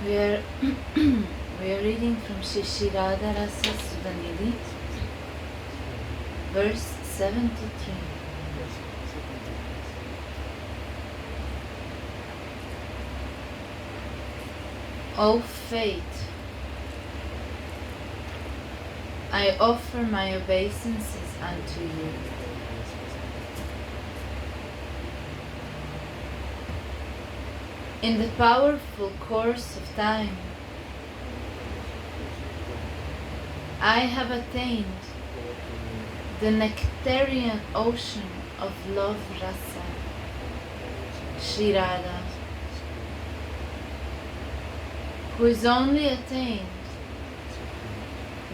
We are we are reading from Shri Radha Rasa Sudhanidhi, verse 73. O fate, I offer my obeisances unto you. In the powerful course of time, I have attained the nectarian ocean of love rasa, Shri Radha, who is only attained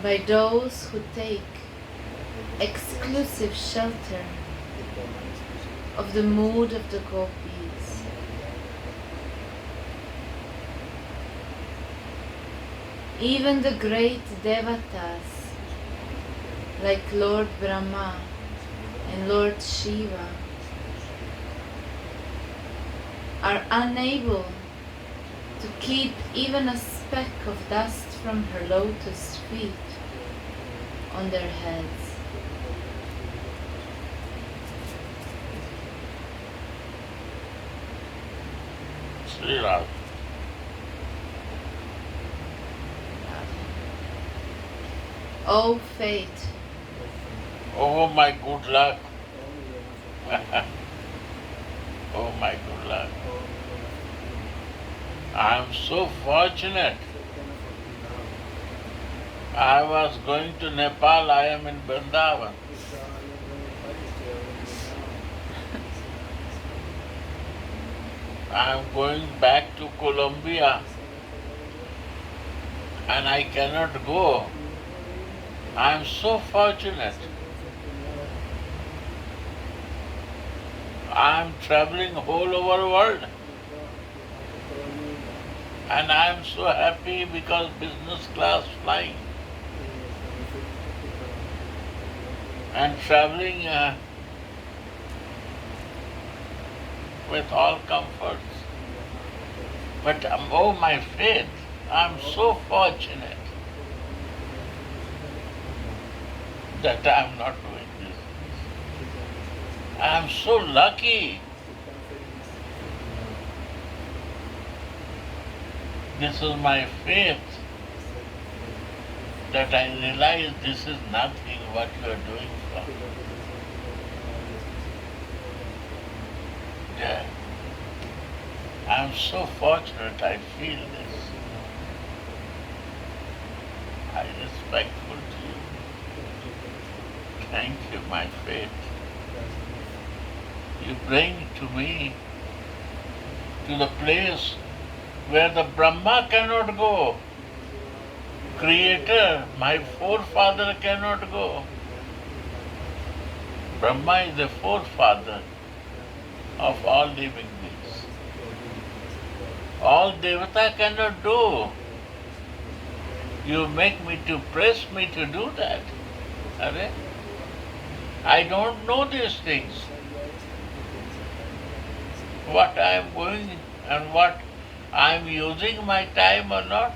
by those who take exclusive shelter of the mood of the gopis. Even the great devatas like Lord Brahma and Lord Shiva are unable to keep even a speck of dust from her lotus feet on their heads. Sri Radha. O fate, Oh my good luck. Oh my good luck. I am so fortunate. I was going to Nepal, I am in Vrindavan. I am going back to Colombia and I cannot go. I am so fortunate. I am traveling all over the world. And I am so happy because business class flying. And traveling with all comforts. But oh my faith, I am so fortunate that I am not doing this. I am so lucky. This is my faith that I realize this is nothing what you are doing for. Yeah. I am so fortunate I feel this. I am respectful to you. Thank you, my faith. You bring to me to the place where the Brahma cannot go. Creator, my forefather cannot go. Brahma is the forefather of all living beings. All Devata cannot do. You make me to press me to do that. Are? I don't know these things. What I am going and what I am using my time or not.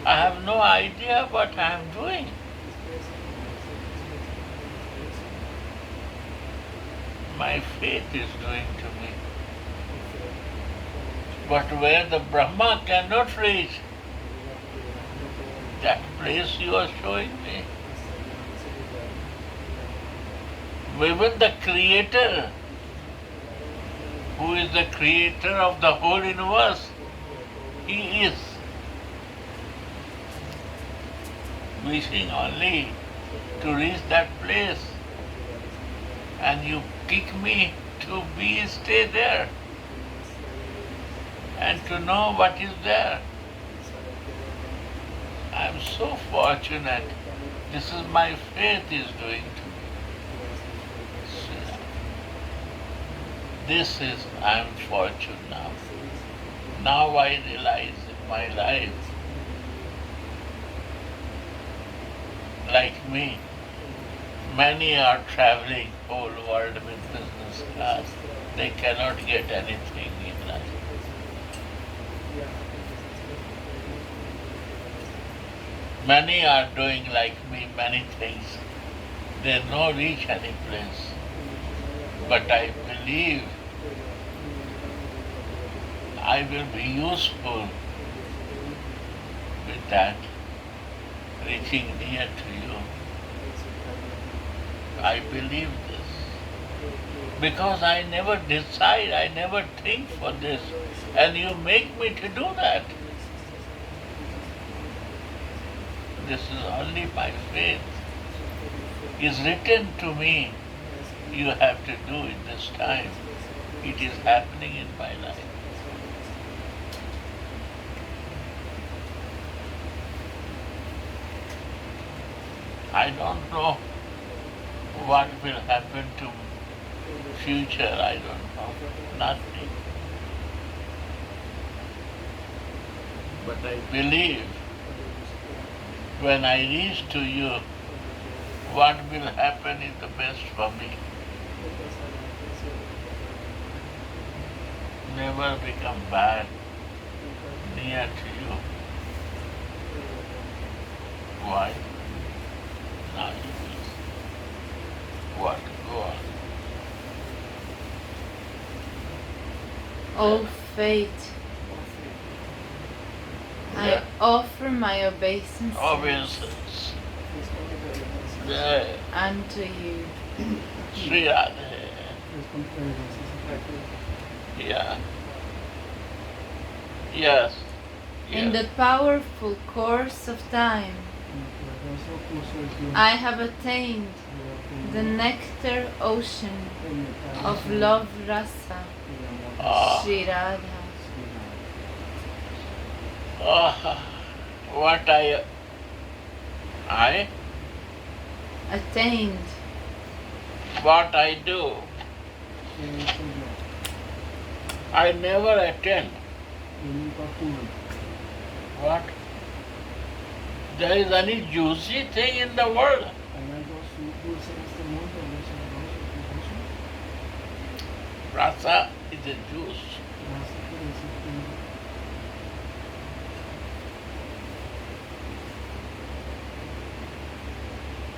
I have no idea what I am doing. My faith is doing to me. But where the Brahma cannot reach, that place you are showing me. Even the Creator, who is the creator of the whole universe, He is wishing only to reach that place, and you kick me to stay there and to know what is there. I am so fortunate. This is my faith is doing to me. This is, I am fortunate now. Now I realize in my life, like me, many are traveling whole world with business class. They cannot get anything in life. Many are doing like me many things. They no reach any place. But I believe I will be useful with that, reaching near to you. I believe this. Because I never decide, I never think for this. And you make me to do that. This is only my faith. Is written to me. You have to do it this time. It is happening in my life. I don't know what will happen to future. I don't know. Nothing. But I believe when I reach to you, what will happen is the best for me. Never become bad near to you. Why? Now you will. What? Go on. O fate, I offer my obeisances Obeisances. Jai. unto you. Sri Radha. Yeah. Yes. In Yes. the powerful course of time, I have attained the nectar ocean of love rasa, Ah. Sri Radha. What I Attained. what I do, I never attend. What? There is any juicy thing in the world? Rasa is a juice.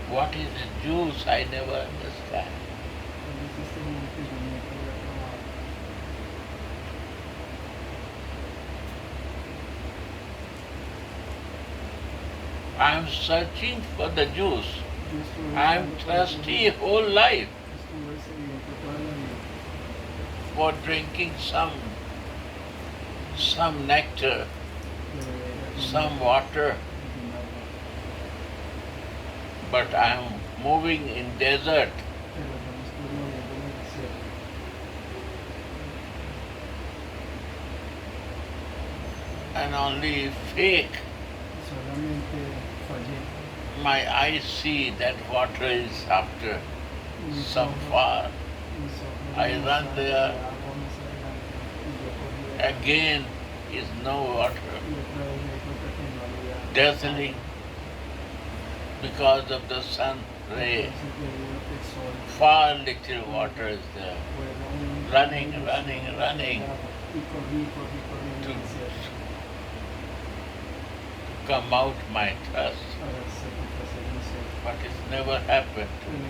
What is a juice? I never understand. I am searching for the juice. I am thirsty whole life for drinking some nectar, some water. But I am moving in desert. And only fake. My eyes see that water is after some far. I run there. Again is no water. Dazzling because of the sun ray. Far little water is there. Running to come out my thirst. But it's never happened to me.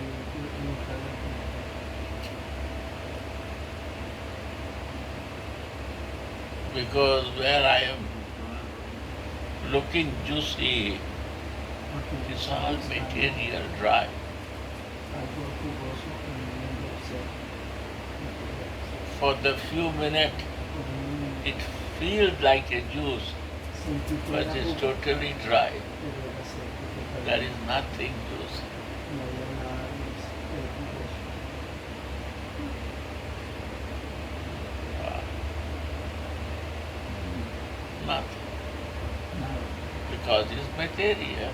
Because where I am looking juicy, it's all material dry. For the few minutes, it feels like a juice, but it's totally dry. There is nothing juicy. Nothing. Because it's material.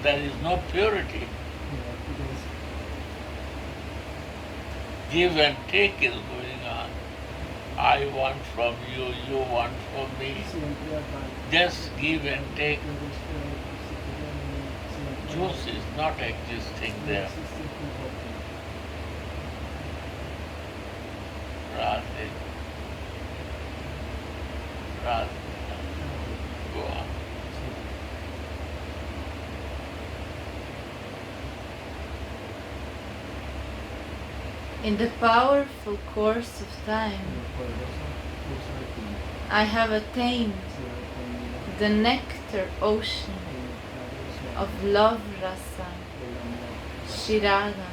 There is no purity. Give and take is going on. I want from you, you want from me. Just give and take. Juice is not existing there. Radhe. Radhe. In the powerful course of time, I have attained the nectar ocean of love rasa, Shiraga,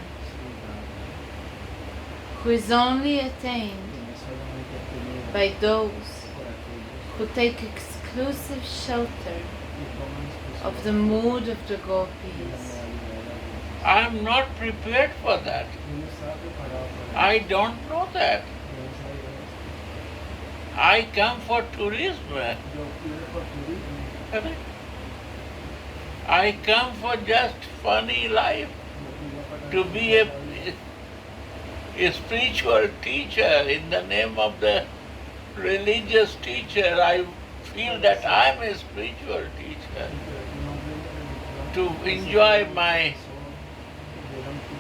who is only attained by those who take exclusive shelter of the mood of the gopis. I am not prepared for that. I don't know that. I come for tourism. I come for just funny life, to be a spiritual teacher in the name of the religious teacher. I feel that I am a spiritual teacher. To enjoy my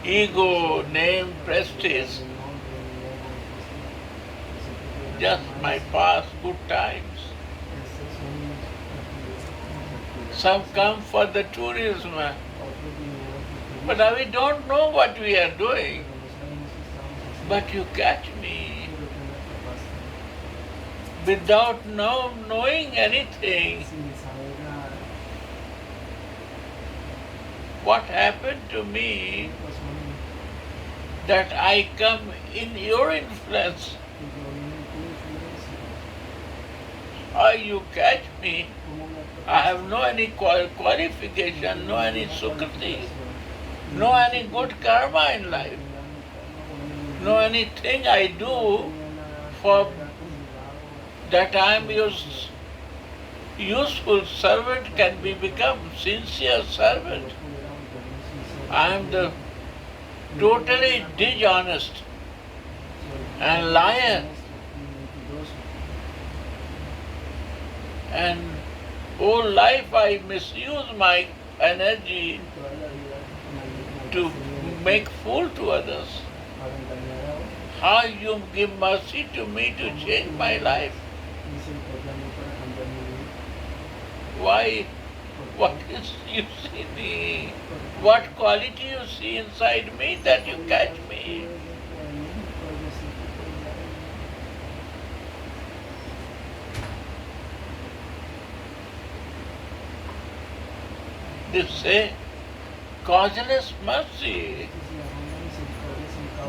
ego, name, prestige, just my past good times. Some come for the tourism, but we don't know what we are doing. But you catch me without knowing anything. What happened to me that I come in your influence? How you catch me? I have no any qualification, no any sukriti, no any good karma in life, no anything I do for that I am your useful servant can be become sincere servant. I am the totally dishonest and liar. And whole life I misuse my energy to make fool to others. How you give mercy to me to change my life? Why? What is you see me? What quality you see inside me that you catch me? They say, causeless mercy.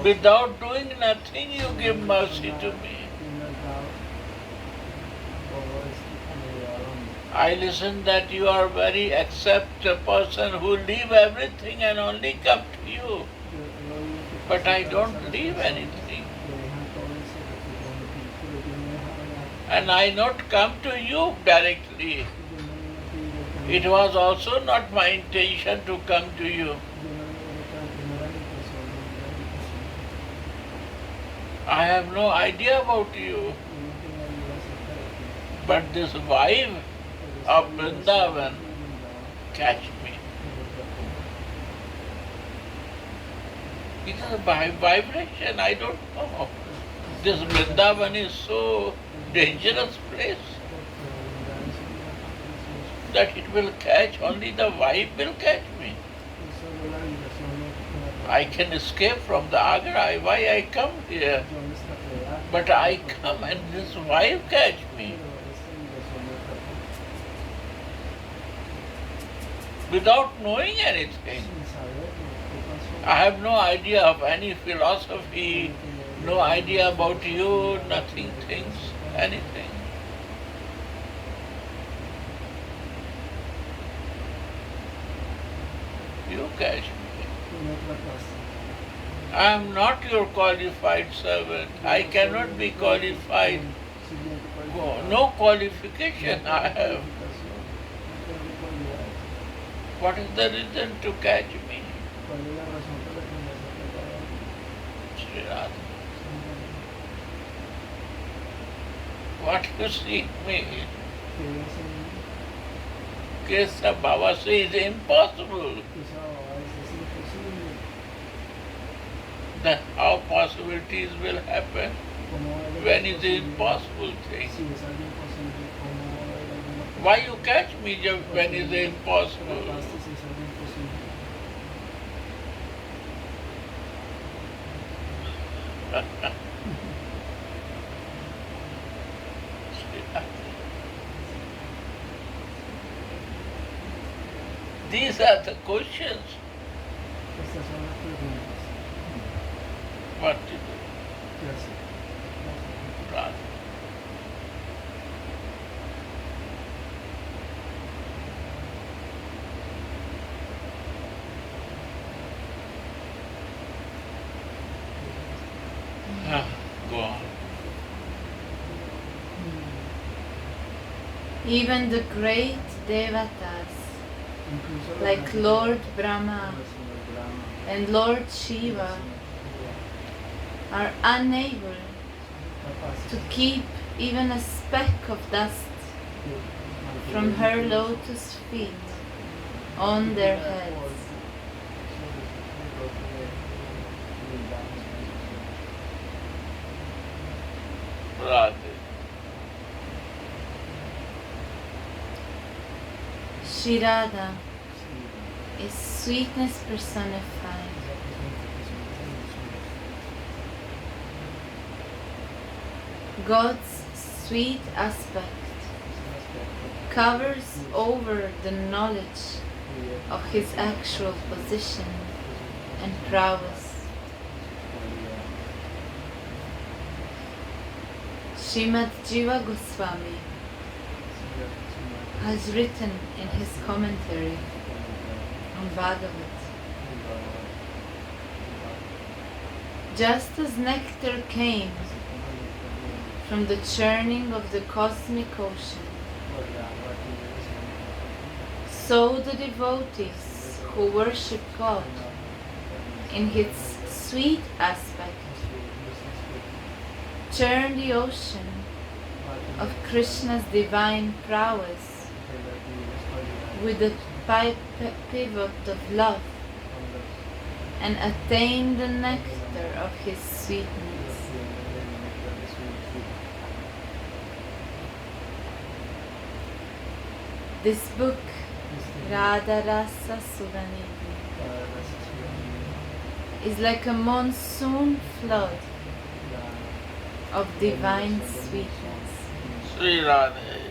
Without doing nothing, you give mercy to me. I listen that you are very accept a person who leave everything and only come to you. But I don't leave anything. And I not come to you directly. It was also not my intention to come to you. I have no idea about you. But this wife of Vrindavan catch me. It is a vibration, I don't know. This Vrindavan is so dangerous place that it will catch, only the wife will catch me. I can escape from the Agra, why I come here? But I come and this wife catch me. Without knowing anything. I have no idea of any philosophy, no idea about you, nothing, things, anything. You catch me. I am not your qualified servant. I cannot be qualified. No qualification I have. What is the reason to catch me? Sri Radha. What you seek me? Kesa Baba says impossible. Then how possibilities will happen when it is impossible thing? Why you catch me when it is impossible? These are the questions. Estas son las preguntas. What to do? ¿Qué hacer? Right. Go on. Even the great devatas Incluso los like ángeles, Lord Brahma como el Señor Brahma, and Lord y el Shiva Señor Shiva, are unable capaces to keep even a speck of dust de from mantener her incluso lotus feet on their heads. Radhe. Shri Radha is sweetness personified. God's sweet aspect covers over the knowledge of his actual position and prowess. Srimad Jiva Goswami has written in his commentary on Bhagavat, just as nectar came from the churning of the cosmic ocean, so the devotees who worship God in his sweet aspect churn the ocean of Krishna's divine prowess with the pivot of love and attain the nectar of his sweetness. This book, Radha Rasa Sudhanidhi, is like a monsoon flood of divine sweetness. Sri Radhe.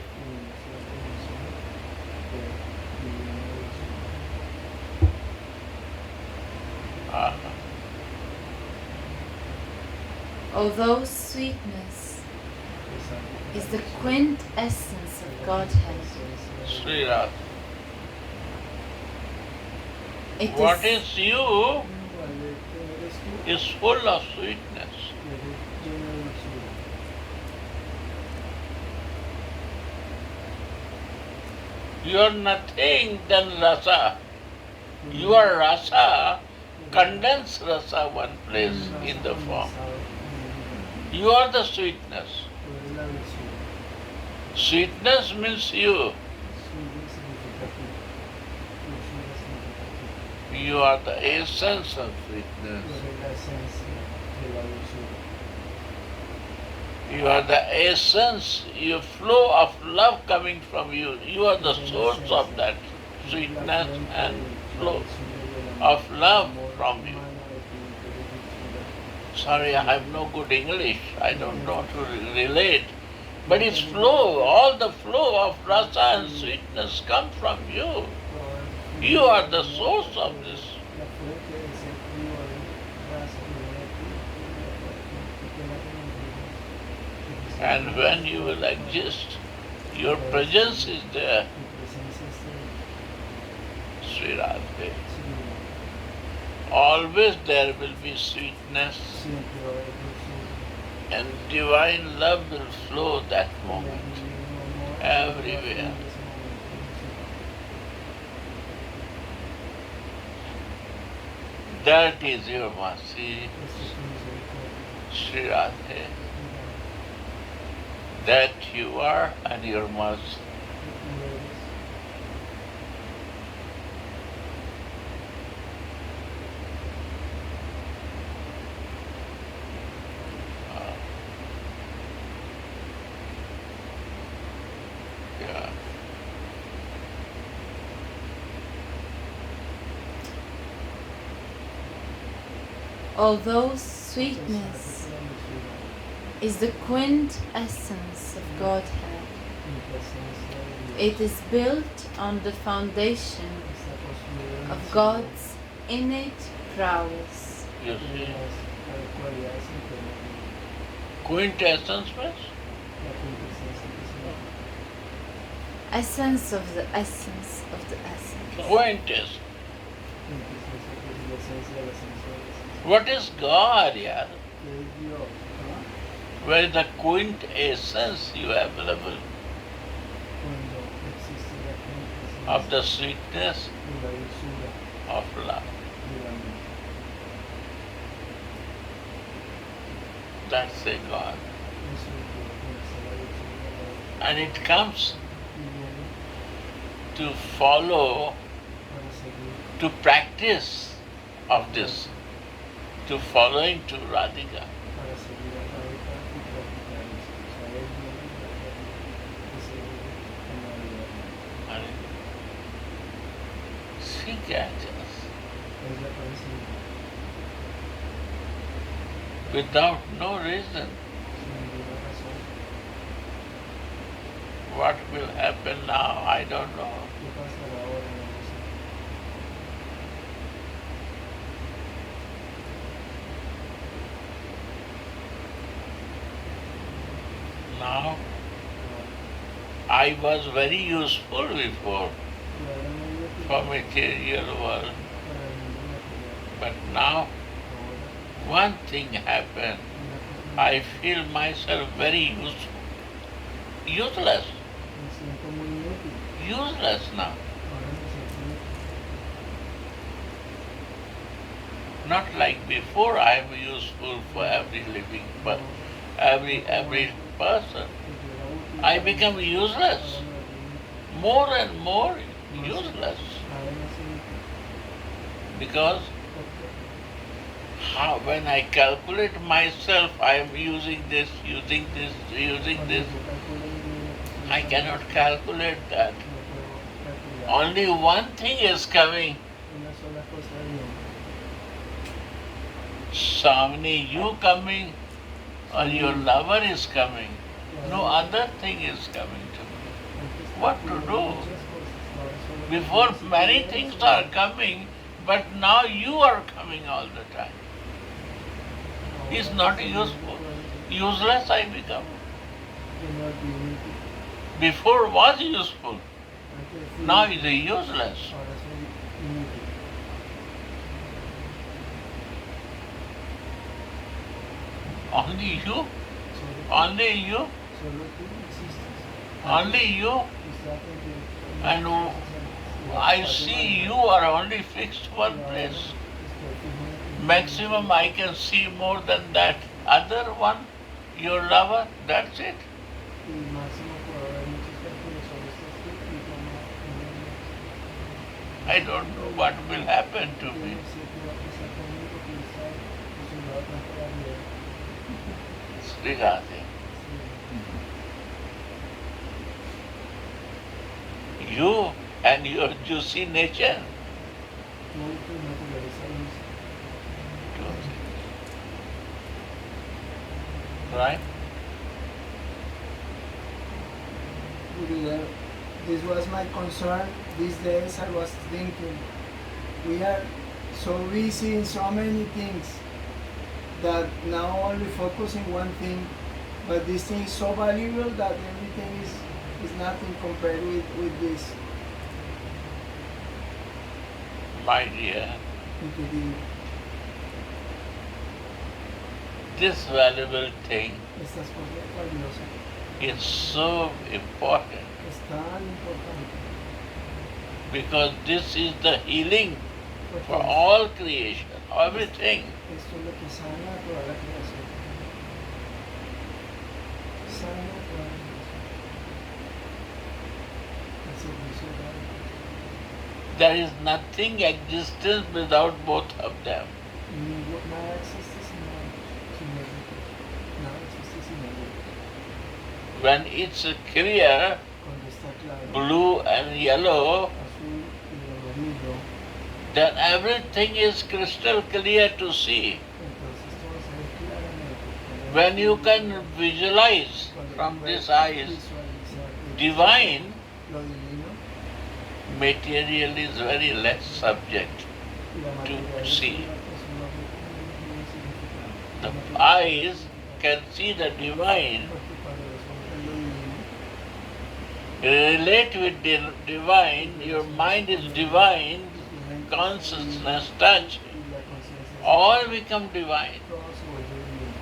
Although sweetness is the quintessence of Godhead, Sri Radhe. it What is is you is full of sweetness. You are nothing than rasa. You are rasa, condensed rasa one place in the form. You are the sweetness. Sweetness means you. You are the essence of sweetness. You are the essence, you flow of love coming from you. You are the source of that sweetness and flow of love from you. Sorry, I have no good English. I don't know to relate. But it's flow, all the flow of rasa and sweetness come from you. You are the source of this. And when you will exist, your presence is there, Sri Radhe. Always there will be sweetness and divine love will flow that moment, everywhere. That is your mercy, Sri Radhe. That you are and your mercy. Yeah. although sweetness is the quintessence of Godhead. It is built on the foundation of God's innate prowess. You see, quintessence means Essence of the essence of the essence. quintessence. What is God, yeah? Where is the quintessence you have available of the sweetness of love? That's a God. And it comes to follow, to practice of this, to following to Radhika. And she catches without no reason. What will happen now, I don't know. Now, I was very useful before for material world, but now one thing happened. I feel myself very useless. Useless now. Not like before. I am useful for every living, but every person. I become useless. More and more useless. Because when I calculate myself, I am using this. I cannot calculate that. Only one thing is coming. Samni, you coming or your lover is coming. No other thing is coming to me. What to do? Before many things are coming, but now you are coming all the time. It's not useful. Useless I become. Before was useful. Now is useless. Only you. And I see you are only fixed one place. Maximum I can see more than that. Other one, your lover, that's it. I don't know what will happen to me. Sri Radhe. You and your juicy nature. Right? This was my concern. These days I was thinking, we are so busy in so many things that now only focusing one thing, but this thing is so valuable that everything is nothing compared with this. My dear, this valuable thing Estas cosas valiosas is so important es tan importante because this is the healing porque for all creation, everything. esto es lo que sana toda la creación. Sana toda la creación. El servicio de la creación. There is nothing existence without both of them. Nada existe sin ellos. Nada existe sin ellos. When it's clear, Cuando está claro, blue and yellow, azul y amarillo, then everything is crystal clear to see. entonces todo se ve When you can visualize from these eyes divine, lo divino, material is very less subject y la to materialidad see. es un objeto muy insignificante. The La materialidad eyes can see the divine, porque cuando los ojos ven lo divino, relate with the divine, your mind is divine, consciousness, touch, y la conciencia all become divine. todo se vuelve divino.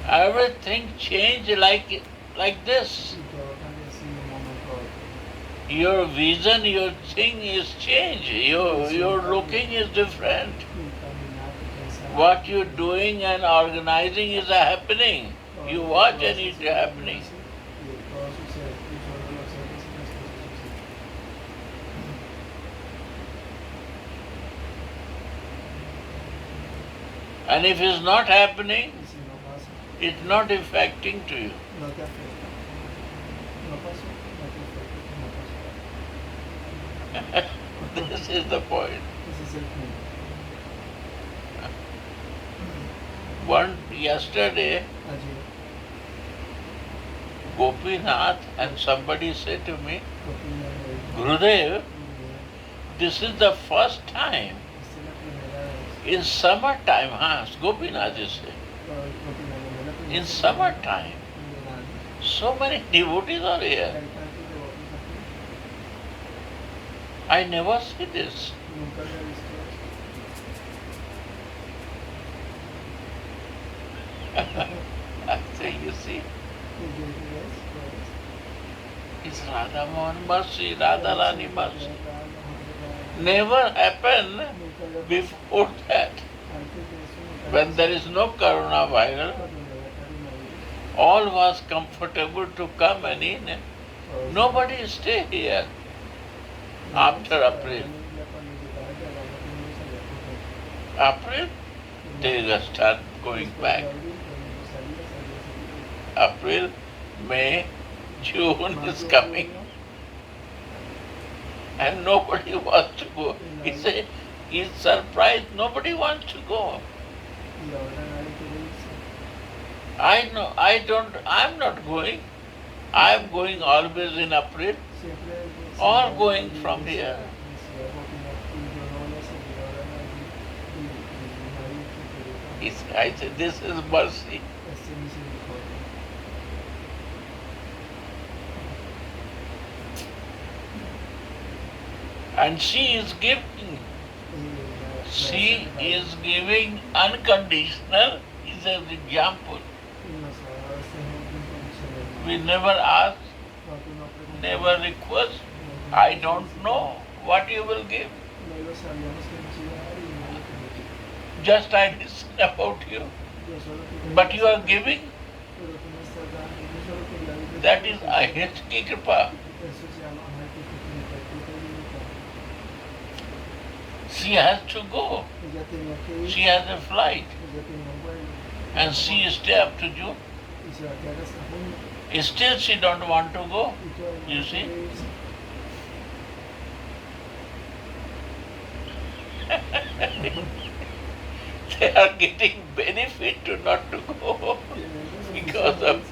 Everything change like this. Y todo cambia así de un momento a otro. Your vision, your thing is changed. Your looking is different. Y caminar y pensar. What you're doing and organizing is happening. You watch and it's happening. Y todo sucede. Y solo lo observas y las cosas suceden. And if it's not happening, Y si no pasa, it's not affecting to you. no te afecta. No pasó, no te afecta, no pasó. This is the point. Ese es el punto. Yesterday, Ayer, Gopinath and somebody said to me, Copina me dijo, Gurudev, "Gurudev, this is the first time esta es la primera vez." in summertime, Gopinath is saying, Copina me dijo, "La primera in vez summertime, en verano, so many devotees are here. hay tantos devotos aquí. I never see this. Nunca había visto esto." I say, you see, Y yo dije, "¿Ves? ¿Ves?" it's Radha Mohan Mercy, Radha Rani Mercy. Never happened before that. When there is no coronavirus, all was comfortable to come and in. Nobody stay here after April. April, they start going back. April, May, June is coming, and nobody wants to go. He's surprised. Nobody wants to go. I know. I'm not going. I'm going always in April. All going from here. I said, this is mercy. And she is giving. She is giving unconditional. Is an example. We never ask, never request. I don't know what you will give. Just I listen about you. But you are giving. That is Ahitki Kripa. She has to go. She has a flight. And she stay up to June. Still she don't want to go. You see? They are getting benefit to not to go because of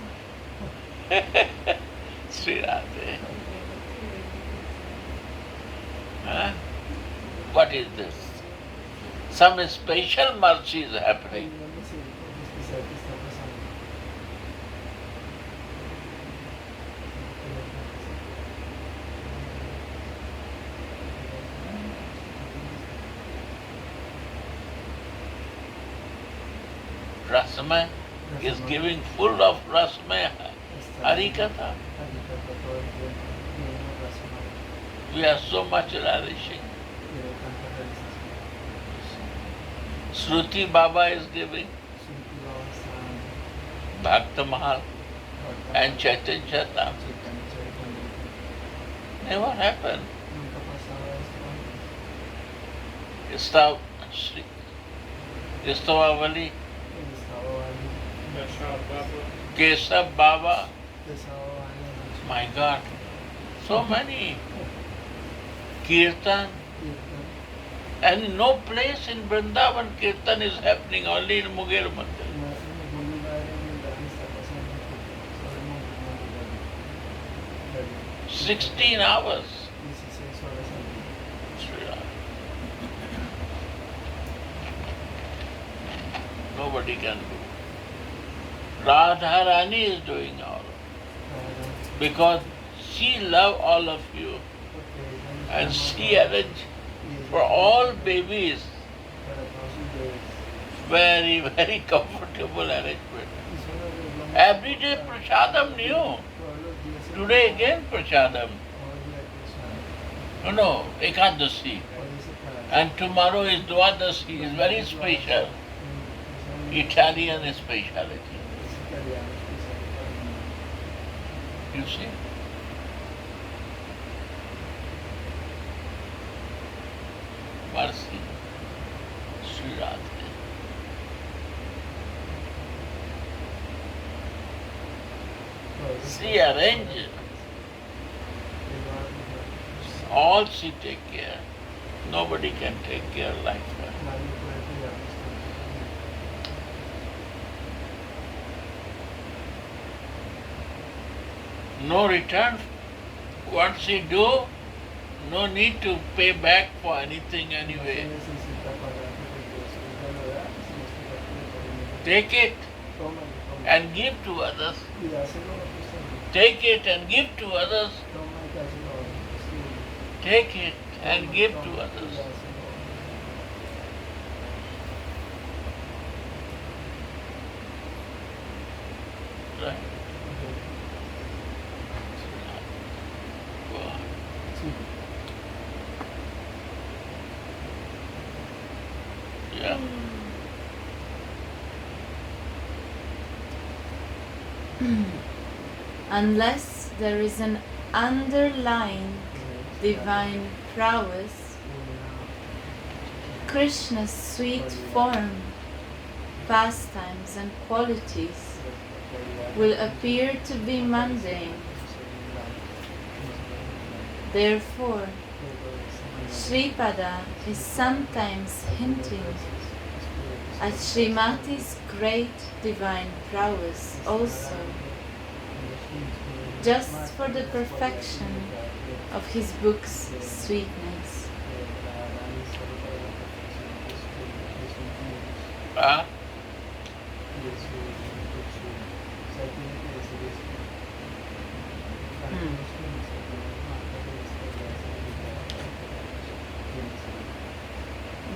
Sri Radhe. Huh? What is this? Some special mercy is happening. Rasmay is giving full of Rasmay Harikatha. We are so much relishing. Shruti Baba is giving, Bhakta Mahal and Chaitanya Charitamrita. Never happened. Istavavali, Kesab Baba, my God, so many. Kirtan, and no place in Vrindavan Kirtan is happening, only in Muger Mandir. 16 hours. 16 horas al día. Sri Radha. Nobody can do. Radha Rani is doing all. Because she loves all of you. And she arranged for all babies very, very comfortable arrangement. Every day prasadam new. Today again prasadam. No, Ekadasi. And tomorrow is Dwadasi. It's very special. Italian speciality. You see? Mercy. Sri Radha. She arranges. All she take care. Nobody can take care like her. No return. What she do, no need to pay back for anything anyway. Take it and give to others. Take it and give to others. Take it and give to others. Right. Go on. Yeah. Unless there is an underlying divine prowess, Krishna's sweet form, pastimes and qualities will appear to be mundane. Therefore, Sripada is sometimes hinting at Srimati's great divine prowess also, just for the perfection of his book's sweetness.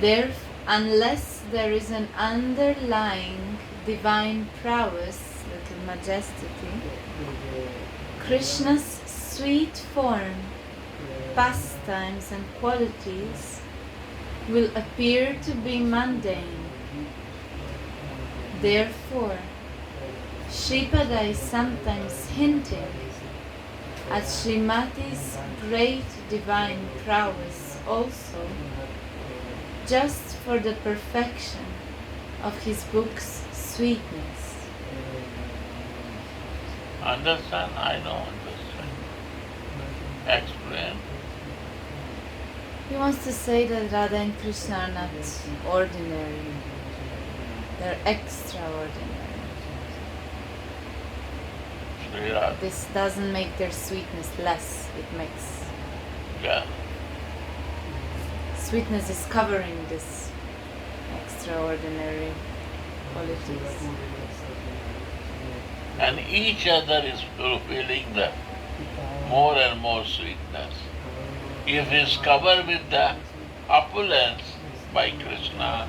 Therefore, unless there is an underlying divine prowess, little majesty, Krishna's sweet form, pastimes and qualities will appear to be mundane. Therefore, Sripada is sometimes hinting at Srimati's great divine prowess also, just for the perfection of his book's sweetness. Understand? I don't understand. Explain. He wants to say that Radha and Krishna are not ordinary. They're extraordinary. Sri Radha. This doesn't make their sweetness less. It makes Yeah. sweetness is covering this extraordinary qualities. And each other is fulfilling the more and more sweetness. If is covered with the opulence by Krishna,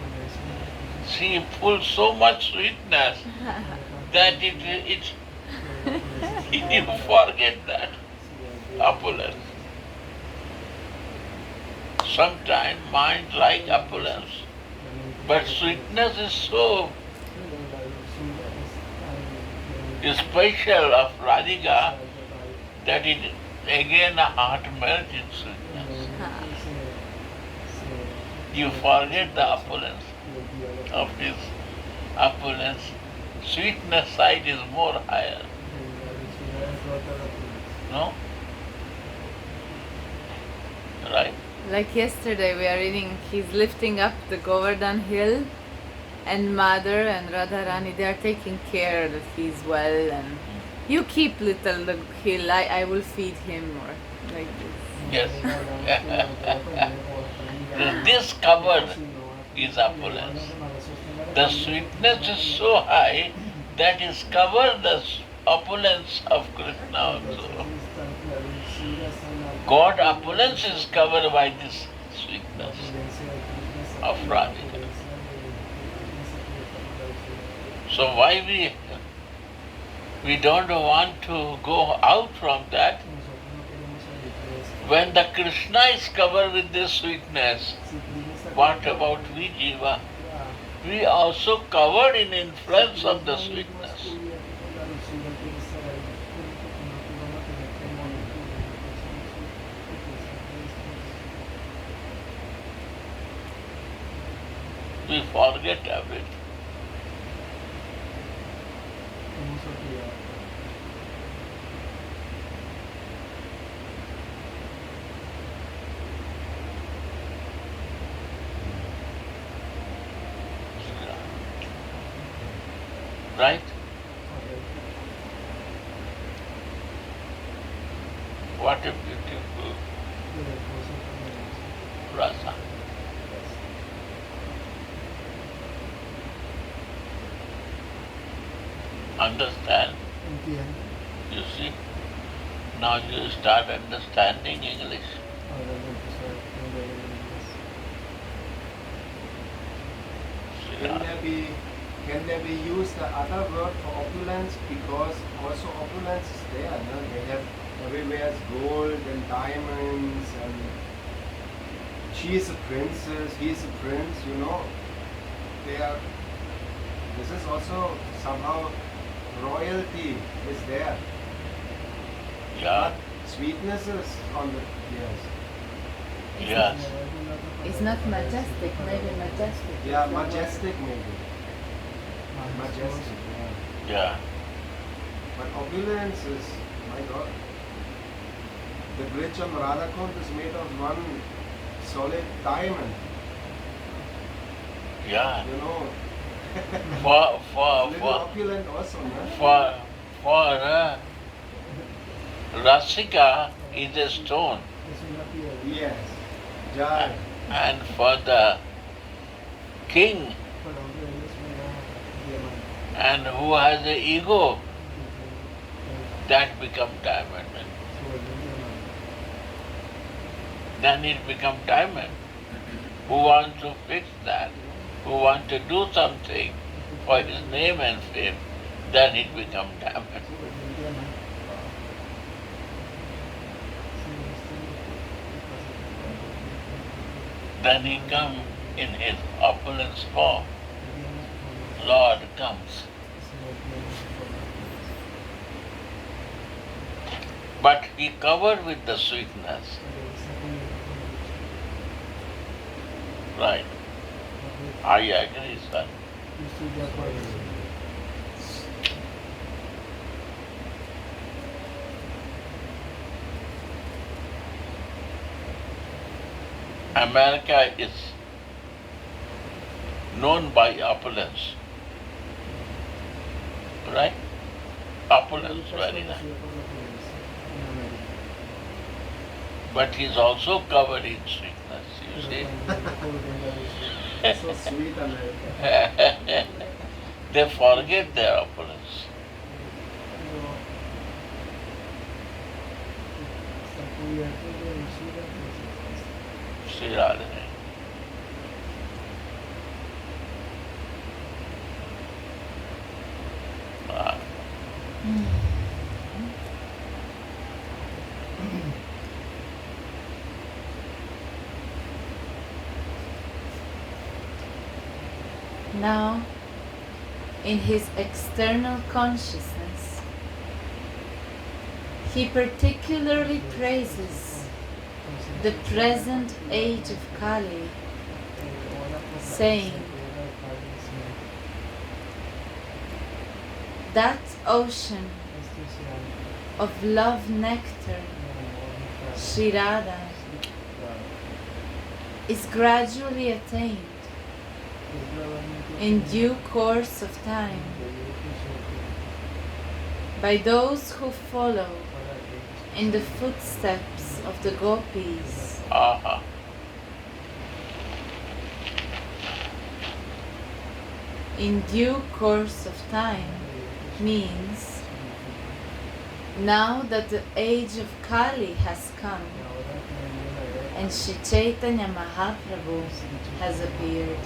she pulls so much sweetness that it you forget that opulence. Sometimes mind like opulence, but sweetness is so special of Radhika that it again a heart melts in sweetness. You forget the opulence of his opulence. Sweetness side is more higher. No? Right? Like yesterday we are reading, he's lifting up the Govardhan hill, and Mother and Radharani, they are taking care that he's well, and You keep little the hill, I will feed him or like this. Yes. This cover is opulence. The sweetness is so high that is covered the opulence of Krishna also. God opulence is covered by this sweetness of Radhika. So why we don't want to go out from that? When the Krishna is covered with this sweetness, what about we Jiva? We also covered in influence of the sweetness. We forget everything. Right? What a beautiful rasa. Understand? You see? Now you start understanding English. Can there be used the other word for opulence? Because also opulence is there. No? They have everywhere gold and diamonds, and she is a princess, he is a prince. You know, they are. This is also somehow royalty is there. Yeah. But sweetness is on the Yes. It's not majestic, maybe majestic. Yeah, majestic maybe. Majestic. Yeah. Yeah. But opulence is, my God. The bridge on Radhakund is made of one solid diamond. Yeah. You know. For Little opulent also, no? for Rasika is a stone, Yes. Jai. and for the king and who has the ego, that become diamond. Then it become diamond. Who wants to fix that? Who wants to do something for his name and fame? Then it become diamond. Then he come in his opulence form. Lord comes. But he covered with the sweetness. Right. I agree, sir. America is known by opulence. Right? Opulence, very nice. But he's also covered in sweetness, you see. So sweet, America. They forget their opulence. Sri Radha. Now, in his external consciousness, he particularly praises the present age of Kali, saying, that ocean of love nectar, Sri Radha, is gradually attained in due course of time by those who follow in the footsteps of the gopis. Aha. In due course of time means now that the age of Kali has come and Sri Chaitanya Mahaprabhu has appeared.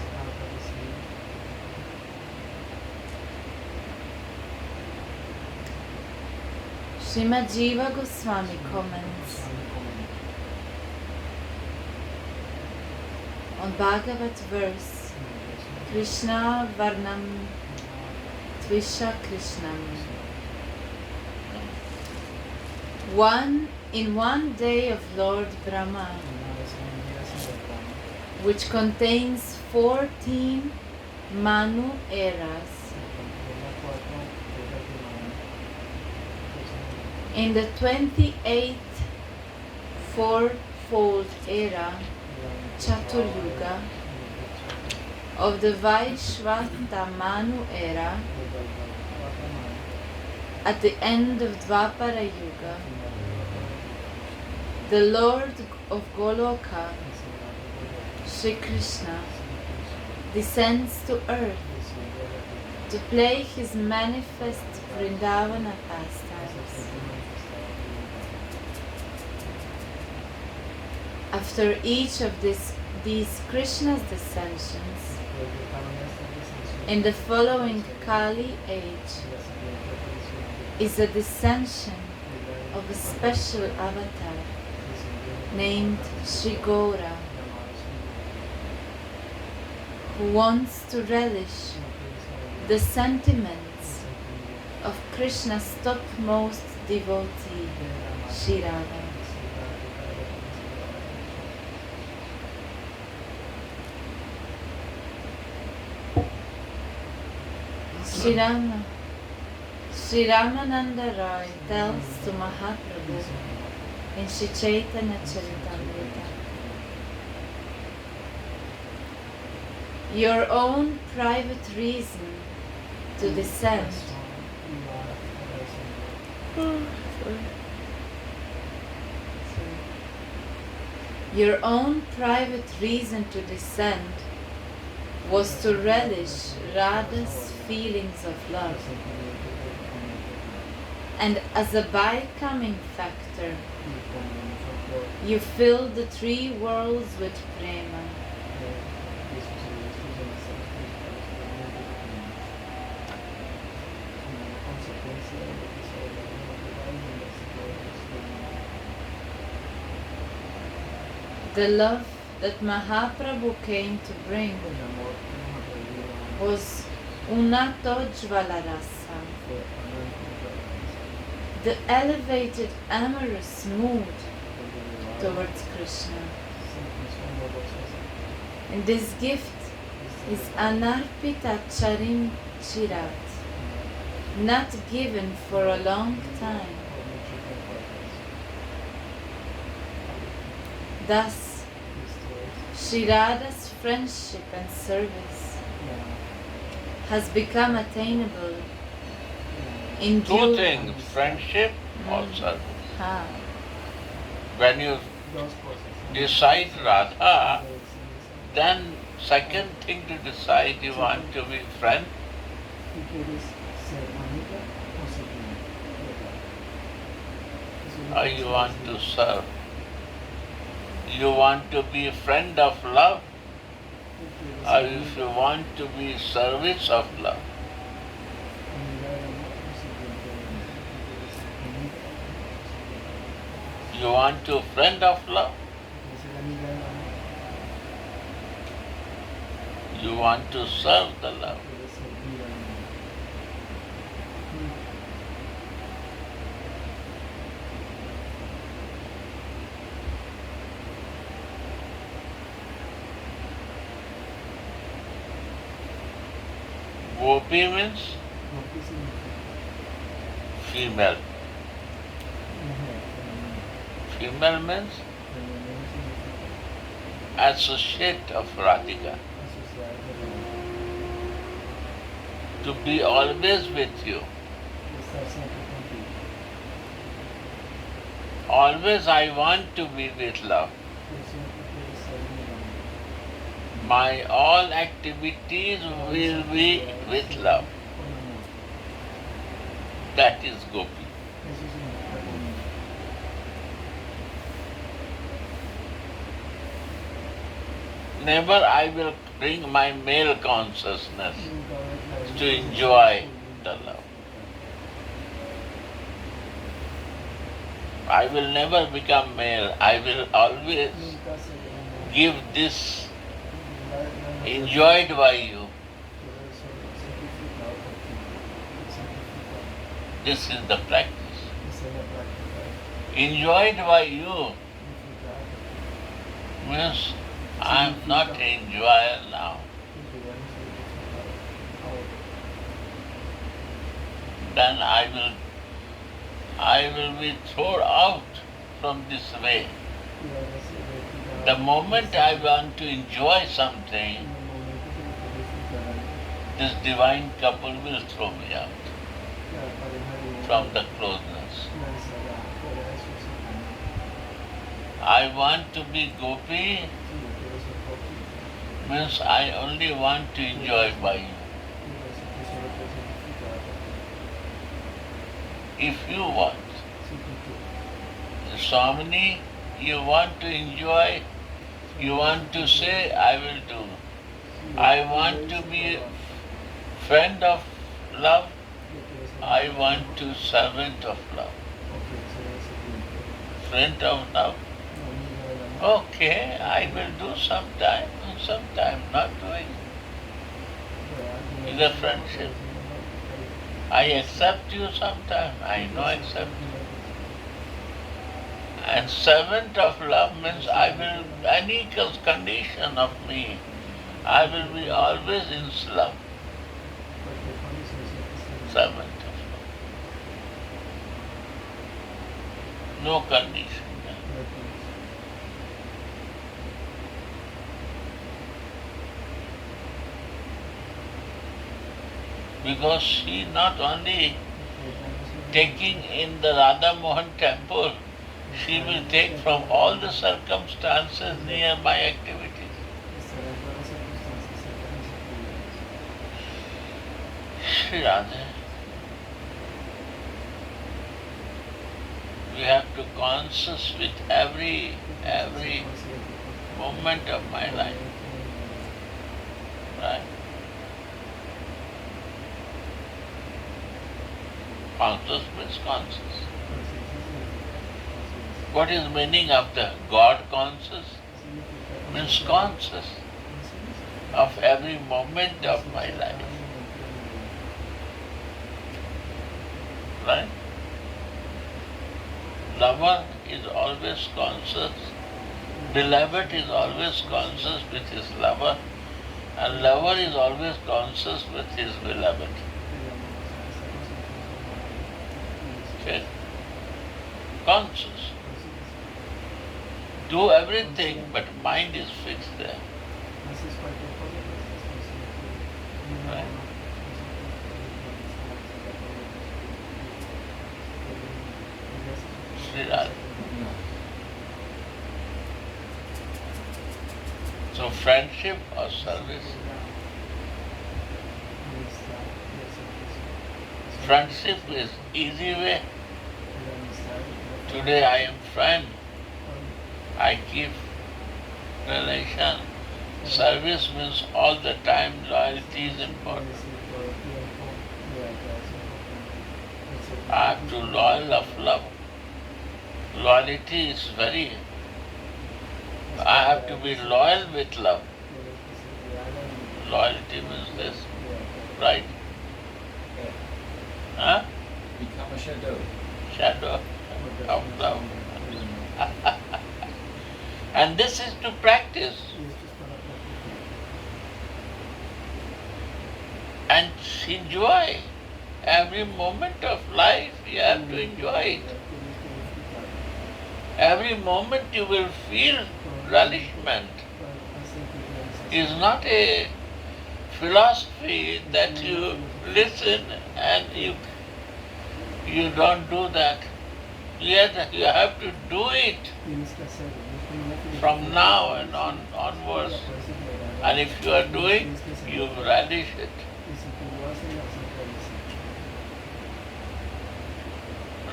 Srimad Jiva Goswami comments on Bhagavat verse Krishna Varnam Tvisha Krishnam. In one day of Lord Brahma, which contains 14 Manu eras, in the 28th fourfold era, Chaturyuga, of the Vaishvata Manu era, at the end of Dvapara Yuga, the Lord of Goloka, Shri Krishna, descends to earth to play his manifest Vrindavana pastimes. After each of these Krishna's descensions, in the following Kali age, is a descension of a special avatar named Sri Gaura, who wants to relish the sentiments of Krishna's topmost devotee, Shri Radha. Sri Ramananda Roy tells to Mahaprabhu in Sri Chaitanya Charitamrita, your own private reason to descend your own private reason to descend was to relish Radha's feelings of love, and as a becoming factor, you filled the three worlds with prema. The love that Mahaprabhu came to bring was Unattojvala Rasa, the elevated amorous mood towards Krishna. And this gift is Anarpita Charim Chirat, not given for a long time. Thus, Shri Radha's friendship and service has become attainable in Two due things, friendship or service. Ha. When you decide Radha, then second thing to decide you want to be friend or you want to serve. You want to be a friend of love or if you want to be service of love. You want to friend of love. You want to serve the love. Gopi means female. Female means associate of Radhika. To be always with you. Always I want to be with love. que siempre quiere estar en el amor. My all activities will be with love. Con amor. That is Gopi. Eso significa amor. Never I will bring my male consciousness Nunca voy a traer to mi enjoy conciencia the love. I will never become male. I will always Nunca seré un give this hombre. enjoyed by you. Todo eso sacrificado por ti. Sacrificado. This is the practice. Esa es la práctica. Enjoyed by you Disfrutar means I am not enjoyer now. de que ya no soy disfrutado. Ahora. Then I will be thrown out from this way. Y ahora se retirado. The moment I want to enjoy something, En el momento que yo quiero disfrutar algo, this divine couple will throw me out la pareja de from the closeness. lanzará fuera de su cercanía. I want to be Gopi Si yo quiero ser Gopi, means I only want to enjoy by you. quiero decir que solo puedo ser disfrutada por ti. If you want, Si tú quieres. Swamini, you want to enjoy, you want to say, I will do. Si I yo want quiero to be disfrutar, friend of love, yo quiero ser I disfrutada, want to servant of love. o quiero ser sirviente, Friend of love, una amiga del amor. okay, I will do sometime, not doing. Real, Is a friendship. I accept you sometime, I know accept you. And servant of love means I will, any condition of me, I will be always in love, Cualquier condición siempre está servant of love. No condition. bien. Because she not only taking in the Radha Mohan temple, she will take from all the circumstances near my activities. Estará en todas las circunstancias cerca de mis actividades. Shri Radha, we have to conscious with every moment of my life, right? Conscious means conscious. What is meaning of the God conscious? Means conscious of every moment of my life, right? Lover is always conscious, beloved is always conscious with his lover, and lover is always conscious with his beloved. Okay? Conscious. Do everything, but mind is fixed there. Right. Sri Radha. So friendship or service? Friendship is easy way. Today I am friend. I keep relation. Service means all the time loyalty is important. I have to loyal of love. Loyalty is very. I have to be loyal with love. Loyalty means this, right? Huh? Become a shadow. Shadow of love. And this is to practice. And enjoy every moment of life. You have to enjoy it. Every moment you will feel relishment. It's not a philosophy that you listen and you don't do that. Yes, you have to do it Tienes que hacerlo. No es que from now and onwards. And if you are doing, you relish it. Y si tú lo haces, lo haces realizar.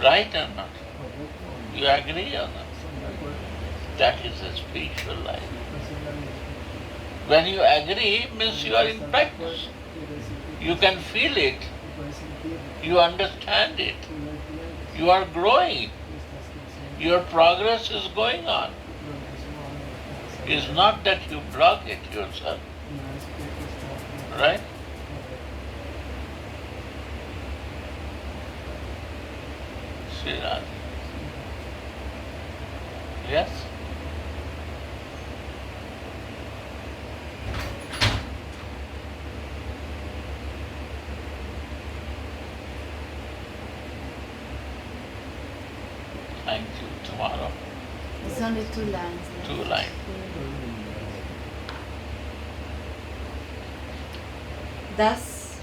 Right or not? Correcto. You agree or not? Son de acuerdo. That is a spiritual life. Esa es la vida espiritual. When you agree, means you are in practice. Quiere decir que You can feel it. tú puedes sentirlo. You understand it. Tú lo entiendes. You are growing. Tú estás creciendo. Your progress is going on. Tu progreso va a It's not that you block it yourself. No es que tú estás- Right? See that? Yes? Thank you. Tomorrow. It's only 2 lines left. 2 lines. Thus,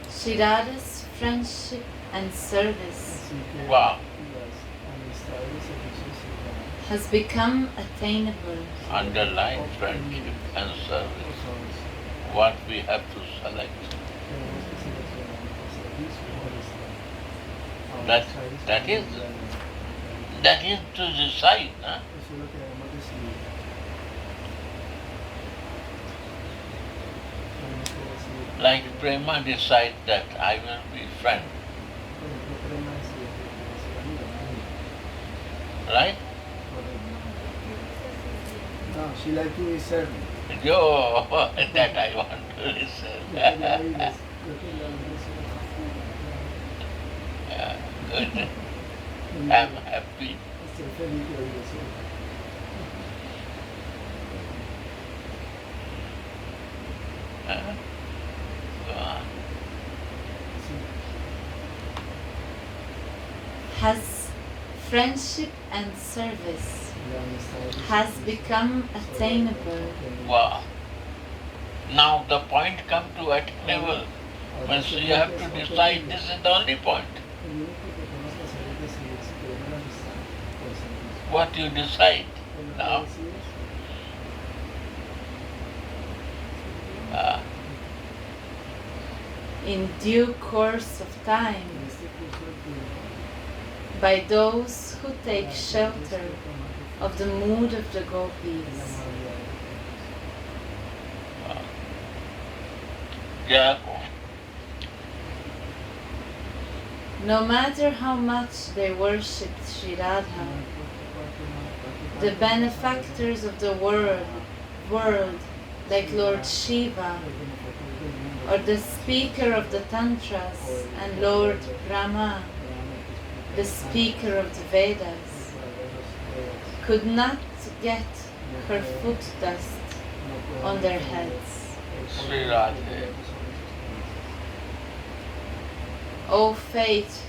Shirada's friendship and service Así que Wow. las amistades, servicios y has become attainable. Underline friendship and service. cosas What we have to select. tenemos que seleccionar el servicio o el That- that is- That is to decide, huh? Eso es lo que debemos decidir. Tenemos que decidir. Like Prema decide that I will be friend, Por ejemplo, Prema decide que quiere ser amiga, ¿no? right? No, she like to be servant. Yo, that I want to Yo quería listen. oírles, yo quería oírles Yeah, good. una- I'm happy. Estoy feliz de oír eso. Go on. Sí. Has friendship and service La amistad y el has servicio become son attainable. Wow. Now the point come to attainable. When you have to decide, this is the only point. El único que tenemos que hacer es decidir si queremos la amistad o el servicio. What you decide Es lo que now. decides. In due course of time, En este curso del tiempo, by those who take para shelter aquellos que toman of the mood of the en la gopis. amabilidad de Yeah. No matter how much they worshipped Sri Radha, the benefactors of the world like Lord Shiva, or the speaker of the Tantras, and Lord Brahma, the speaker of the Vedas, could not get her foot dust on their heads. Sri Radhe. O fate,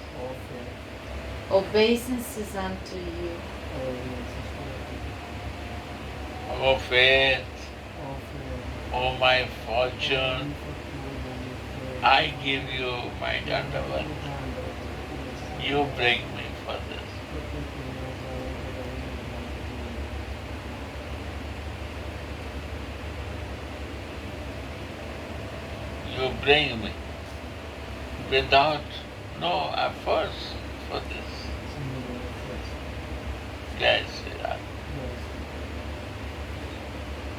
obeisances unto you. O faith, O my fortune, I give you my dandavat. You bring me for this. You bring me without no efforts for this. Jai Sri Radha.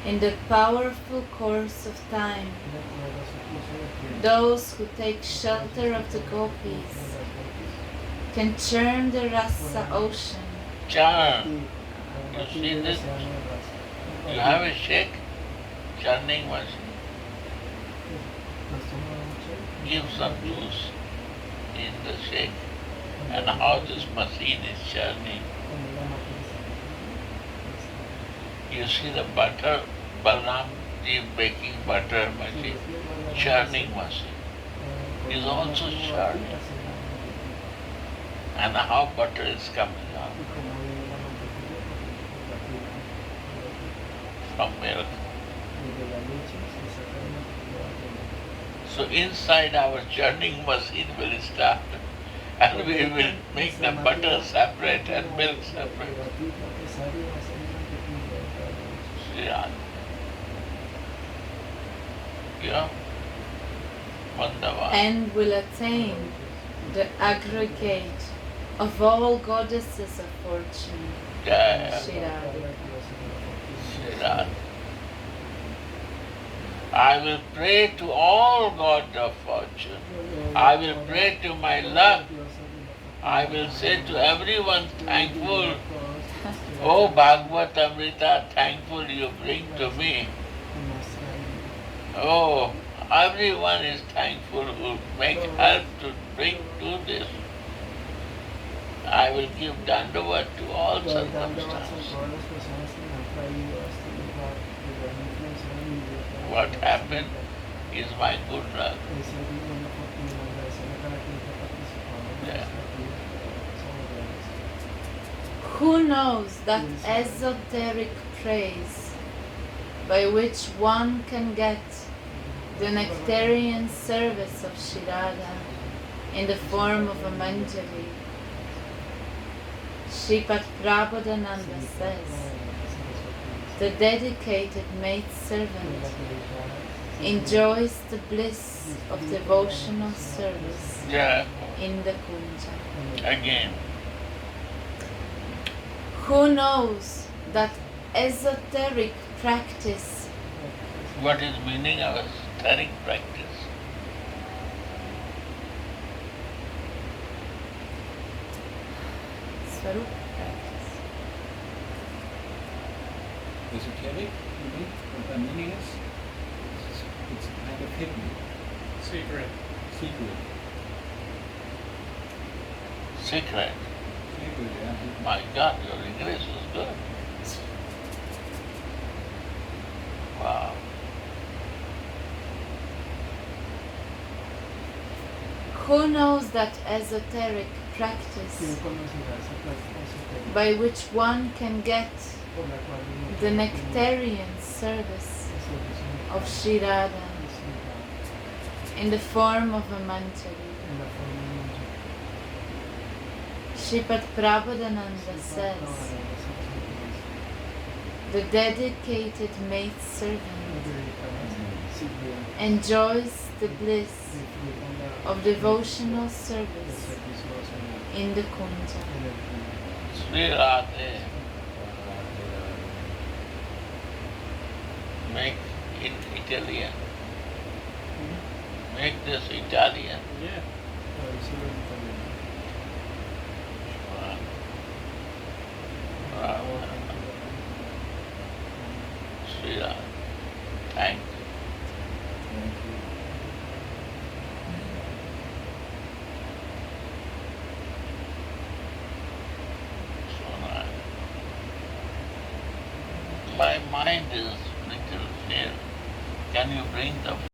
In the powerful course of time, those who take shelter of the gopis can churn the rasa ocean. Churn. You see this? You have a shake, churning machine. Give some juice in the shake. And how this machine is churning. You see the butter, Balram ji baking butter machine, churning machine is also churning. And how butter is coming out from milk. So inside our churning machine will start and we will make the butter separate and milk separate. Yeah. Yeah. Vandava. And will attain the aggregate of all goddesses of fortune. Jaya. Shirada. Shirad. I will pray to all gods of fortune. I will pray to my luck. I will say to everyone thankful. Oh Bhagavad Amrita, thankful you bring to me. Oh, everyone is thankful who make help to bring to this. I will give Dandavat to all circumstances. What happened is my good luck. Yeah. Who knows that esoteric praise by which one can get the nectarian service of Shirada in the form of a manjari? Sripat Prabodhananda says, the dedicated maidservant enjoys the bliss of devotional service Yeah. in the Kunja. Again. Who knows that esoteric practice What is meaning of esoteric practice? Swarup practice. Esoteric, you mean? What the meaning is? It's kind of hidden. Secret. Secret. Secret. Secret, yeah. My God, your English is good. Wow. Who knows that esoteric practice by which one can get the nectarian service of Shirada in the form of a manjari? Sripat Prabodhananda says, the dedicated maidservant enjoys the bliss of devotional service in the Kunja. Sri Radhe. Make it Italian. Make this Italian. Yeah. Sri Radhe. Thank you. So nice. My mind is little fair. Can you bring the